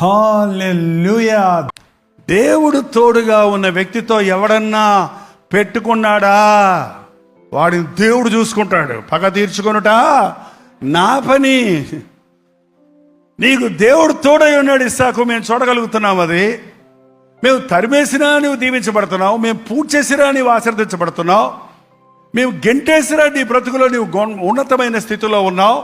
హల్లెలూయా. దేవుడు తోడుగా ఉన్న వ్యక్తితో ఎవడన్నా పెట్టుకున్నాడా, వాడిని దేవుడు చూసుకుంటాడు. పగ తీర్చుకొనుట నా పని. నీకు దేవుడు తోడై ఉన్నాడు ఇస్సాకు. మేము చూడగలుగుతున్నాం. అది మేము తరిమేసినా నువ్వు దీవించబడుతున్నావు, మేము పూజ చేసినా నీవు ఆశీర్వదించబడుతున్నావు, మేము గెంటేసినా నీ బ్రతుకులో నీవు ఉన్నతమైన స్థితిలో ఉన్నావు,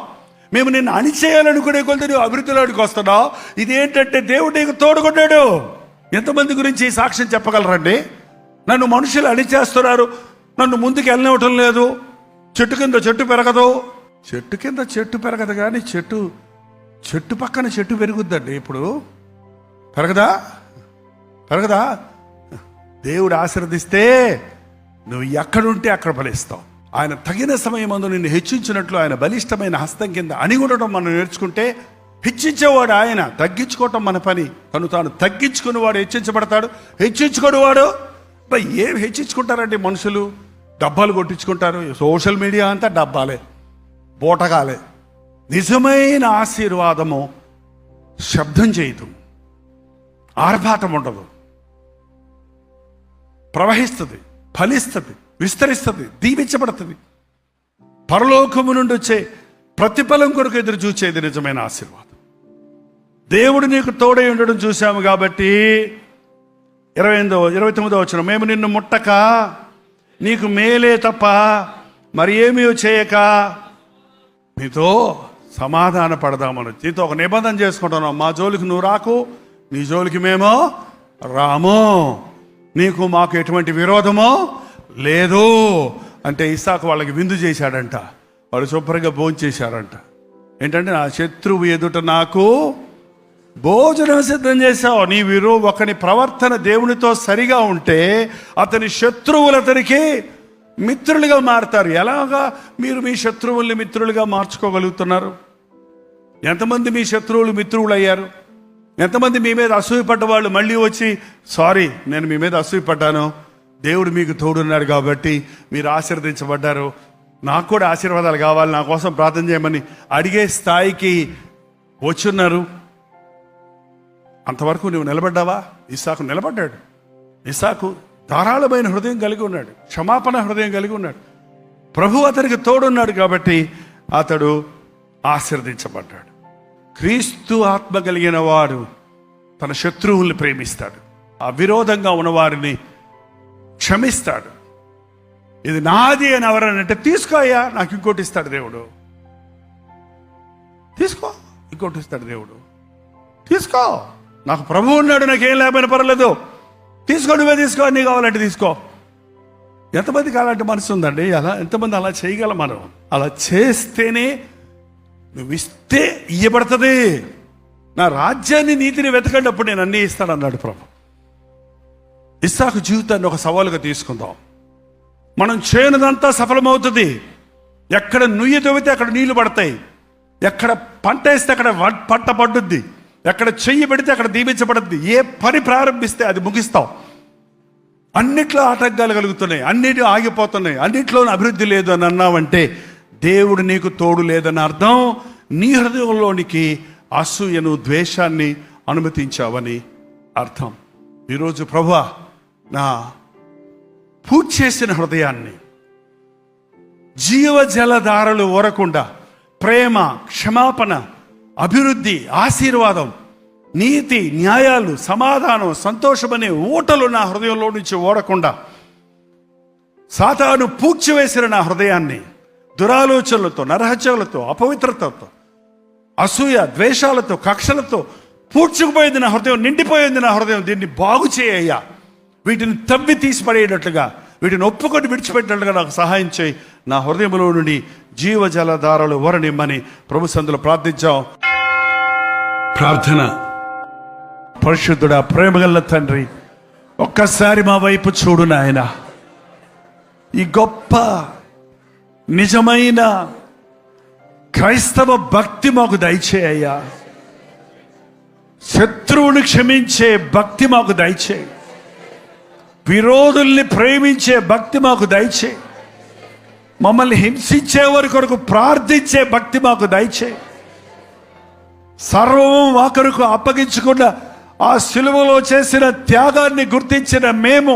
మేము నిన్ను అణిచేయాలనుకునే కొద్ది నువ్వు అభివృద్ధిలోనికి వస్తున్నావు. ఇదేంటంటే దేవుడు నీకు తోడుకున్నాడు. ఎంతమంది గురించి ఈ సాక్ష్యం చెప్పగలరండి? నన్ను మనుషులు అణిచేస్తున్నారు, నన్ను ముందుకు వెళ్ళనివ్వటం లేదు, చెట్టు కింద చెట్టు పెరగదు. చెట్టు కింద చెట్టు పెరగదు కానీ చెట్టు పక్కన చెట్టు పెరుగుద్దండి. ఇప్పుడు పెరగదా? దేవుడు ఆశీర్వదిస్తే నువ్వు ఎక్కడుంటే అక్కడ ఫలిస్తావు. ఆయన తగిన సమయమందు నిన్ను హెచ్చించినట్లు ఆయన బలిష్టమైన హస్తం కింద అణిగుండటం మనం నేర్చుకుంటే, హెచ్చించేవాడు ఆయన, తగ్గించుకోవటం మన పని. తాను తగ్గించుకుని వాడు హెచ్చించబడతాడు. హెచ్చించుకుని వాడు ఏం హెచ్చించుకుంటారండి మనుషులు? డబ్బాలు కొట్టించుకుంటారు. సోషల్ మీడియా అంతా డబ్బాలే, బోటగాలే. నిజమైన ఆశీర్వాదము శబ్దం చేయదు, ఆర్భాటం ఉండదు, ప్రవహిస్తుంది, ఫలిస్తుంది, విస్తరిస్తుంది, దీవించబడుతుంది. పరలోకము నుండి వచ్చే ప్రతిఫలం కొరకు ఎదురు చూచేది నిజమైన ఆశీర్వాదం. దేవుడు నీకు తోడై ఉండడం చూశాము కాబట్టి 29వ వచనం, మేము నిన్ను ముట్టక నీకు మేలే తప్ప మరి ఏమీ చేయక నీతో సమాధాన పడదామని నీతో ఒక నిబంధన చేసుకుంటున్నాం. మా జోలికి నువ్వు రాకు, నీ జోలికి మేము రాము, నీకు మాకు ఎటువంటి విరోధమో లేదు అంటే ఇస్సాకు వాళ్ళకి విందు చేశాడంట. వాళ్ళు శుభ్రంగా భోజనం చేశారంట. ఏంటంటే నా శత్రువు ఎదుట నాకు భోజనం సిద్ధం చేశావు. నీ ఒకని ప్రవర్తన దేవునితో సరిగా ఉంటే అతని శత్రువులు అతనికి మిత్రులుగా మారుతారు. ఎలాగా మీరు మీ శత్రువుల్ని మిత్రులుగా మార్చుకోగలుగుతున్నారు? ఎంతమంది మీ శత్రువులు మిత్రువులు అయ్యారు? ఎంతమంది మీ మీద అసూయపడ్డ వాళ్ళు మళ్ళీ వచ్చి, సారీ నేను మీ మీద అసూయపడ్డాను, దేవుడు మీకు తోడున్నాడు కాబట్టి మీరు ఆశీర్వదించబడ్డారు, నాకు కూడా ఆశీర్వాదాలు కావాలి, నా కోసం ప్రార్థన చేయమని అడిగే స్థాయికి వచ్చున్నారు. అంతవరకు నువ్వు నిలబడ్డావా? ఇస్సాకు నిలబడ్డాడు. ఇస్సాకు ధారాళమైన హృదయం కలిగి ఉన్నాడు, క్షమాపణ హృదయం కలిగి ఉన్నాడు. ప్రభు అతనికి తోడున్నాడు కాబట్టి అతడు ఆశీర్వదించబడ్డాడు. క్రీస్తు ఆత్మ కలిగిన వాడు తన శత్రువుల్ని ప్రేమిస్తాడు, అవిరోధంగా ఉన్నవారిని క్షమిస్తాడు. ఇది నాది అని ఎవరనంటే తీసుకో అయ్యా, నాకు ఇంకోటి ఇస్తాడు దేవుడు, తీసుకో, ఇంకోటి ఇస్తాడు దేవుడు, తీసుకో, నాకు ప్రభు ఉన్నాడు, నాకేం లేకపోయినా పర్వాలేదు, తీసుకో, నువ్వే తీసుకో, అన్నీ కావాలంటే తీసుకో. ఎంతమందికి అలాంటి మనసు ఉందండి? ఎంతమంది అలా చేయగలం? మనం అలా చేస్తేనే నువ్వు ఇస్తే ఇయ్యబడుతుంది. నా రాజ్యాన్ని నీతిని వెతకండి, అప్పుడు నేను అన్నీ ఇస్తాను అన్నాడు ప్రభు. ఇస్సాకు జీవితాన్ని ఒక సవాలుగా తీసుకుందాం. మనం చేయనిదంతా సఫలమవుతుంది. ఎక్కడ నుయ్యి తవ్వితే అక్కడ నీళ్లు పడతాయి, ఎక్కడ పంట వేస్తే అక్కడ పంట పడుద్ది, ఎక్కడ చెయ్యి పెడితే అక్కడ దీవించబడుద్ది. ఏ పని ప్రారంభిస్తే అది ముగిస్తాం. అన్నిట్లో ఆటంకాలు కలుగుతున్నాయి, అన్నిటి ఆగిపోతున్నాయి, అన్నిట్లోనూ అభివృద్ధి లేదు అని అన్నావంటే దేవుడు నీకు తోడు లేదని అర్థం. నీ హృదయంలోనికి అసూయను, ద్వేషాన్ని అనుమతించావని అర్థం. ఈరోజు ప్రభువా, నా పూజ చేసిన హృదయాన్ని జీవజలధారలు ఊరకుండా ప్రేమ, క్షమాపణ, అభివృద్ధి, ఆశీర్వాదం, నీతి, న్యాయాలు, సమాధానం, సంతోషమనే ఊటలు నా హృదయంలో నుంచి ఓడకుండా సాతాను పూడ్చివేసిన నా హృదయాన్ని దురాలోచనలతో, నరహత్యలతో, అపవిత్రతతో, అసూయ, ద్వేషాలతో, కక్షలతో పూడ్చుకుపోయింది నా హృదయం, నిండిపోయింది నా హృదయం. దీన్ని బాగు చేయ్యా, వీటిని తవ్వి తీసి పడేటట్లుగా, వీటిని ఒప్పుకొని విడిచిపెట్టినట్లుగా నాకు సహాయం చేయి. నా హృదయంలో నుండి జీవజలధారలు వరనిమ్మని ప్రభు సందులో ప్రార్థించాం. ప్రార్థన. పరిశుద్ధుడా, ప్రేమగల్ల తండ్రి, ఒక్కసారి మా వైపు చూడు నాయన. ఈ గొప్ప నిజమైన క్రైస్తవ భక్తి మాకు దయచేయ్యా. శత్రువుని క్షమించే భక్తి మాకు దయచేయి. విరోధుల్ని ప్రేమించే భక్తి మాకు దయచేయి. మమ్మల్ని హింసించే వారి కొరకు ప్రార్థించే భక్తి మాకు దయచేయి. సర్వము మా కొరకు అప్పగించుకున్న ఆ శిలువలో చేసిన త్యాగాన్ని గుర్తించిన మేము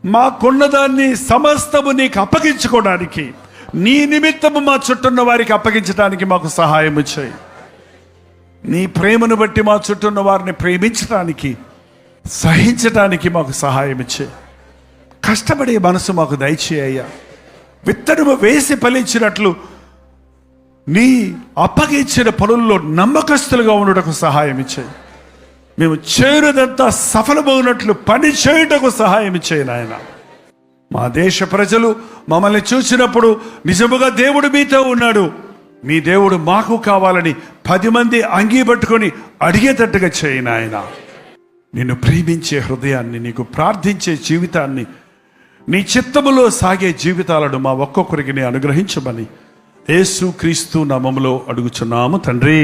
మాకున్నదాన్ని సమస్తము నీకు అప్పగించుకోవడానికి, నీ నిమిత్తము మా చుట్టూన్న వారికి అప్పగించడానికి మాకు సహాయం చేయి. నీ ప్రేమను బట్టి మా చుట్టూన్న వారిని ప్రేమించడానికి, సహించడానికి మాకు సహాయం చేయి. కష్టపడే మనసు మాకు దయచేయ్యా. విత్తనము వేసి ఫలించినట్లు నీ అప్పగించిన పనుల్లో నమ్మకస్తులుగా ఉండటకు సహాయం ఇచ్చాయి. మేము చేరుదంతా సఫలమవునట్లు పని చేయుటకు సహాయం ఇచ్చాయి నాయన. మా దేశ ప్రజలు మమ్మల్ని చూసినప్పుడు నిజముగా దేవుడు మీతో ఉన్నాడు, మీ దేవుడు మాకు కావాలని 10 మంది అంగీపట్టుకొని అడిగేటట్టుగా చేయి నాయన. నిన్ను ప్రేమించే హృదయాన్ని, నీకు ప్రార్థించే జీవితాన్ని, నీ చిత్తములో సాగే జీవితాలను మా ఒక్కొక్కరికి నీ అనుగ్రహించమని యేసు క్రీస్తు నామములో అడుగుచున్నాము తండ్రి.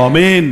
ఆమేన్.